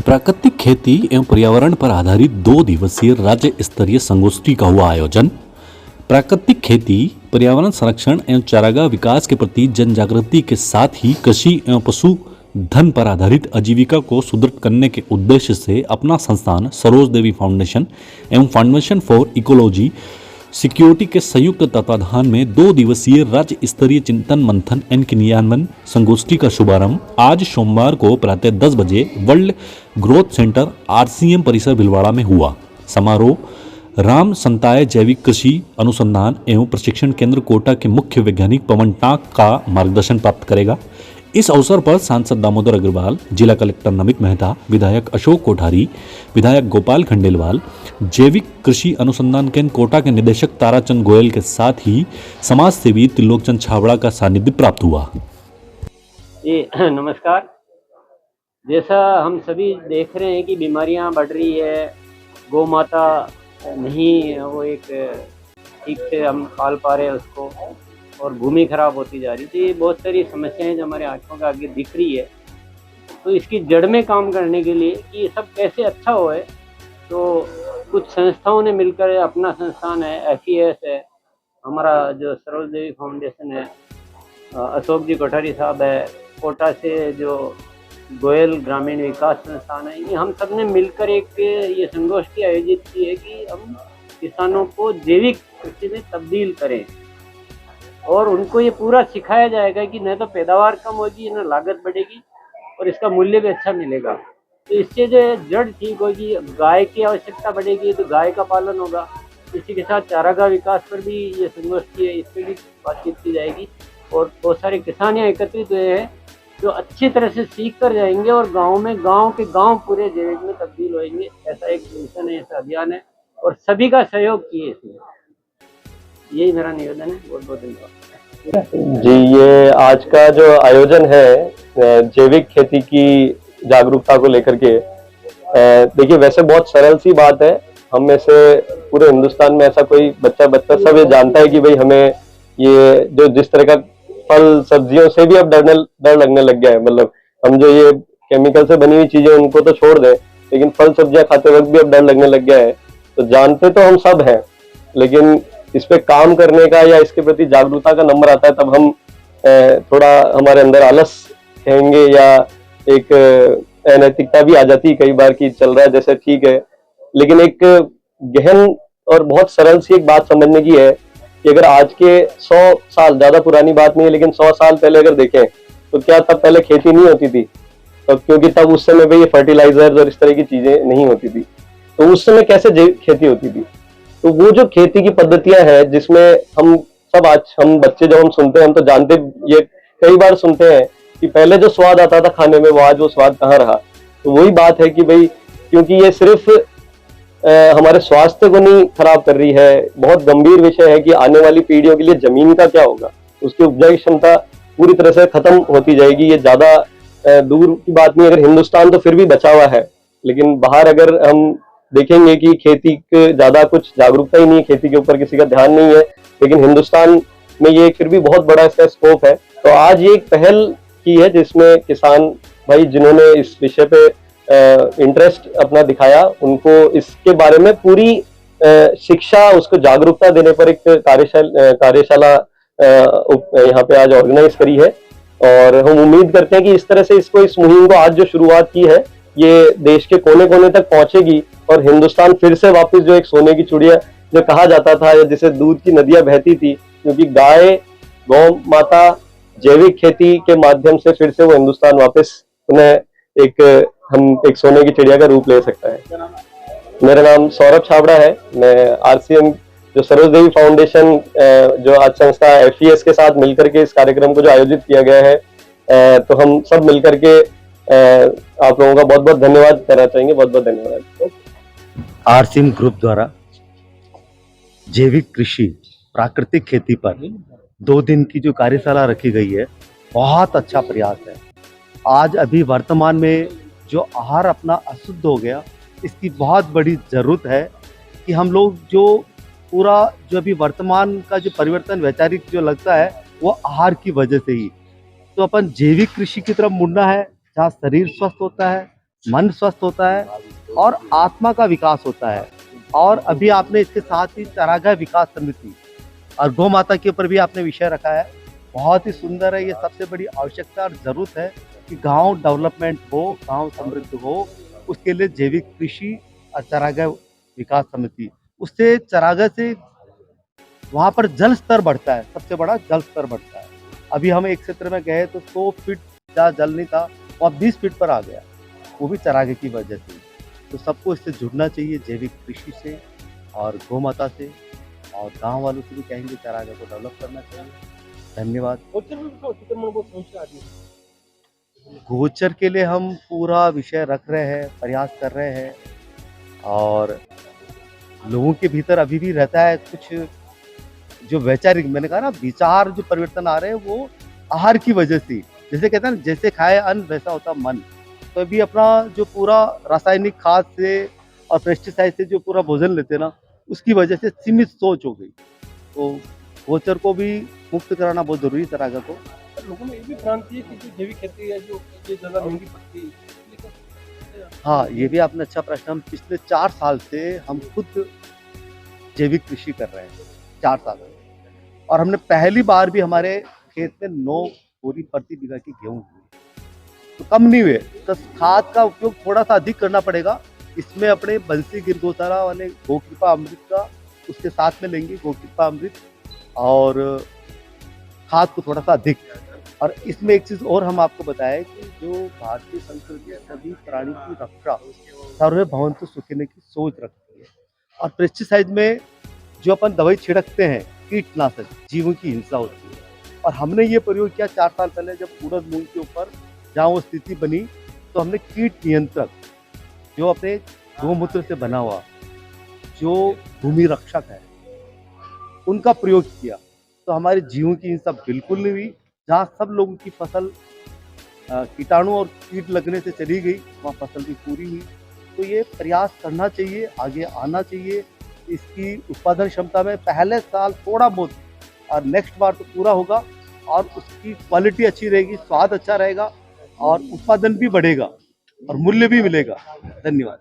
प्राकृतिक खेती एवं पर्यावरण पर आधारित 2 दिवसीय राज्य स्तरीय संगोष्ठी का हुआ आयोजन। प्राकृतिक खेती, पर्यावरण संरक्षण एवं चारागाह विकास के प्रति जन जागृति के साथ ही कृषि एवं पशु धन पर आधारित आजीविका को सुदृढ़ करने के उद्देश्य से अपना संस्थान सरोज देवी फाउंडेशन एवं फाउंडेशन फॉर इकोलॉजी सिक्योरिटी के संयुक्त तत्वाधान में 2 दिवसीय राज्य स्तरीय चिंतन मंथन एवं क्रियान्वयन संगोष्ठी का शुभारंभ आज सोमवार को प्रातः 10 बजे वर्ल्ड ग्रोथ सेंटर आरसीएम परिसर भिलवाड़ा में हुआ। समारोह राम संताय जैविक कृषि अनुसंधान एवं प्रशिक्षण केंद्र कोटा के मुख्य वैज्ञानिक पवन टाक का मार्गदर्शन प्राप्त करेगा। इस अवसर पर सांसद दामोदर अग्रवाल, जिला कलेक्टर नमित मेहता, विधायक अशोक कोठारी, विधायक गोपाल खंडेलवाल, जैविक कृषि अनुसंधान केंद्र कोटा के निदेशक ताराचंद गोयल के साथ ही समाज सेवी त्रिलोकचंद छाबड़ा का सानिध्य प्राप्त हुआ। जी नमस्कार। जैसा हम सभी देख रहे हैं कि बीमारियां बढ़ रही है, गौ माता नहीं वो एक ठीक से हम पाल पा रहे हैं उसको, और भूमि खराब होती जा रही थी। ये बहुत सारी समस्याएं जो हमारे आंखों के आगे दिख रही है। तो इसकी जड़ में काम करने के लिए कि ये सब कैसे अच्छा होए, तो कुछ संस्थाओं ने मिलकर, अपना संस्थान है FES है, हमारा जो सरोज देवी फाउंडेशन है, अशोक जी कोठारी साहब है, कोटा से जो गोयल ग्रामीण विकास संस्थान है, ये हम सब ने मिलकर एक ये संगोष्ठी आयोजित की है कि हम किसानों को जैविक कृषि में तब्दील करें और उनको ये पूरा सिखाया जाएगा कि न तो पैदावार कम होगी, न लागत बढ़ेगी और इसका मूल्य भी अच्छा मिलेगा। तो इससे जो जड़ ठीक होगी, गाय की आवश्यकता बढ़ेगी तो गाय का पालन होगा। इसी के साथ चारागाह विकास पर भी ये संगोष्ठी है, इस पर भी बातचीत की जाएगी। और बहुत सारे किसान यहाँ एकत्रित हुए हैं जो अच्छी तरह से सीख कर जाएंगे और गाँव के गाँव पूरे जैविक में तब्दील होंगे। ऐसा एक मिशन है, ऐसा अभियान है और सभी का सहयोग किए इसमें। यही मेरा निवेदन है। बहुत बहुत धन्यवाद जी। ये आज का जो आयोजन है जैविक खेती की जागरूकता को लेकर के, देखिए वैसे बहुत सरल सी बात है। हम में से पूरे हिंदुस्तान में ऐसा कोई बच्चा सब ये जानता है कि भाई हमें ये जो जिस तरह का फल सब्जियों से भी अब डर लगने लग गया है। मतलब हम जो ये केमिकल से बनी हुई चीजें उनको तो छोड़ दें, लेकिन फल सब्जियां खाते वक्त भी अब डर लगने लग गया है। तो जानते तो हम सब हैं, लेकिन इस पे काम करने का या इसके प्रति जागरूकता का नंबर आता है तब हम थोड़ा हमारे अंदर आलस कहेंगे या एक अनैतिकता भी आ जाती है कई बार कि चल रहा है जैसे ठीक है। लेकिन एक गहन और बहुत सरल सी एक बात समझने की है कि अगर आज के 100 साल, ज्यादा पुरानी बात नहीं है लेकिन 100 साल पहले अगर देखें तो क्या तब पहले खेती नहीं होती थी? तो क्योंकि तब उस समय भी ये फर्टिलाइजर्स और इस तरह की चीजें नहीं होती थी। तो उस समय कैसे खेती होती थी? तो वो जो खेती की पद्धतियां हैं जिसमें हम सब, आज हम बच्चे जब हम सुनते हैं, हम तो जानते, ये कई बार सुनते हैं कि पहले जो स्वाद आता था खाने में वो आज वो स्वाद कहाँ रहा। तो वही बात है कि भाई क्योंकि ये सिर्फ हमारे स्वास्थ्य को नहीं खराब कर रही है, बहुत गंभीर विषय है कि आने वाली पीढ़ियों के लिए जमीन का क्या होगा, उसकी उपजाऊ क्षमता पूरी तरह से खत्म होती जाएगी। ये ज्यादा दूर की बात नहीं। अगर हिंदुस्तान तो फिर भी बचा हुआ है, लेकिन बाहर अगर हम देखेंगे कि खेती के ज्यादा कुछ जागरूकता ही नहीं है, खेती के ऊपर किसी का ध्यान नहीं है, लेकिन हिंदुस्तान में ये फिर भी बहुत बड़ा इसका स्कोप है। तो आज ये एक पहल की है जिसमें किसान भाई जिन्होंने इस विषय पे इंटरेस्ट अपना दिखाया, उनको इसके बारे में पूरी शिक्षा, उसको जागरूकता देने पर एक कार्यशाला यहाँ पे आज ऑर्गेनाइज करी है। और हम उम्मीद करते हैं कि इस तरह से इस मुहिम को आज जो शुरुआत की है ये देश के कोने कोने तक पहुंचेगी और हिंदुस्तान फिर से वापस जो एक सोने की चिड़िया जो कहा जाता था, या जिसे दूध की नदियां बहती थी, क्योंकि गाय, गौ माता, जैविक खेती के माध्यम से फिर से वो हिंदुस्तान वापस उन्हें एक सोने की चिड़िया का रूप ले सकता है। मेरा नाम सौरभ छाबड़ा है। मैं RCM जो सरोज देवी फाउंडेशन जो आज संस्था FES के साथ मिलकर के इस कार्यक्रम को जो आयोजित किया गया है, तो हम सब मिलकर के आप लोगों का बहुत बहुत धन्यवाद करना चाहेंगे। बहुत बहुत धन्यवाद। RCM ग्रुप द्वारा जैविक कृषि प्राकृतिक खेती पर 2 दिन की जो कार्यशाला रखी गई है, बहुत अच्छा प्रयास है। आज अभी वर्तमान में जो आहार अपना अशुद्ध हो गया, इसकी बहुत बड़ी ज़रूरत है कि हम लोग जो पूरा जो अभी वर्तमान का जो परिवर्तन वैचारिक जो लगता है वो आहार की वजह से ही, तो अपन जैविक कृषि की तरफ मुड़ना है जहाँ शरीर स्वस्थ होता है, मन स्वस्थ होता है और आत्मा का विकास होता है। और अभी आपने इसके साथ ही चारागाह विकास समिति और गौ माता के ऊपर भी आपने विषय रखा है, बहुत ही सुंदर है। ये सबसे बड़ी आवश्यकता और ज़रूरत है कि गांव डेवलपमेंट हो, गांव समृद्ध हो, उसके लिए जैविक कृषि और चारागाह विकास समिति, उससे चारागाह से वहाँ पर जल स्तर बढ़ता है, सबसे बड़ा जल स्तर बढ़ता है। अभी हम एक क्षेत्र में गए तो 100 फीट जहाँ जल नहीं था वो अब 20 फीट पर आ गया, वो भी चारागाह की वजह से। तो सबको इससे जुड़ना चाहिए, जैविक कृषि से और गौ माता से, और गांव वालों से भी कहेंगे चारागाह को डेवलप करना चाहिए। धन्यवाद। गोचर के लिए हम पूरा विषय रख रहे हैं, प्रयास कर रहे हैं, और लोगों के भीतर अभी भी रहता है कुछ जो वैचारिक, मैंने कहा ना, विचार जो परिवर्तन आ रहे हैं वो आहार की वजह से। जैसे कहते हैं ना, जैसे खाए अन्न वैसा होता मन। तो अभी अपना जो पूरा रासायनिक खाद से और पेस्टिसाइड से जो पूरा भोजन लेते हैं ना, उसकी वजह से सीमित सोच हो गई। तो गोचर को भी मुक्त कराना बहुत जरूरी है, चारागाह को। लोगों में ये भी भ्रांति है कि जो जैविक खेती है जो ये ज़्यादा महंगी पड़ती है। हाँ, ये भी आपने अच्छा प्रश्न। हम पिछले 4 साल से हम खुद जैविक कृषि कर रहे हैं, 4 साल से। और हमने पहली बार भी हमारे खेत में 9 बोरी प्रति बीघा की गेहूं हुई, तो कम नहीं हुए। तो खाद का उपयोग थोड़ा सा अधिक करना पड़ेगा। इसमें अपने बंसी गिर गौशाला वाले गौ कृपा अमृत का उसके साथ में लेंगे, गौ कृपा अमृत, और खाद को थोड़ा सा अधिक। और इसमें एक चीज़ और हम आपको बताएं कि जो भारतीय संस्कृति सभी प्राणी की रक्षा सर्वे भवन्तु सुखिनः की सोच रखती है। और पेस्टिसाइड में जो अपन दवाई छिड़कते हैं, कीटनाशक, जीवों की हिंसा होती है। और हमने ये प्रयोग किया 4 साल पहले, जब उड़द मूंग के ऊपर जहाँ वो स्थिति बनी, तो हमने कीट नियंत्रक जो अपने गोमूत्र से बना हुआ, जो भूमि रक्षक है, उनका प्रयोग किया। तो हमारे जीवों की हिंसा बिल्कुल नहीं हुई। जहाँ सब लोगों की फसल कीटाणु और कीट लगने से चली गई, वहाँ फसल भी पूरी हुई। तो ये प्रयास करना चाहिए, आगे आना चाहिए। इसकी उत्पादन क्षमता में पहले साल थोड़ा बहुत, और नेक्स्ट बार तो पूरा होगा, और उसकी क्वालिटी अच्छी रहेगी, स्वाद अच्छा रहेगा, और उत्पादन भी बढ़ेगा और मूल्य भी मिलेगा। धन्यवाद।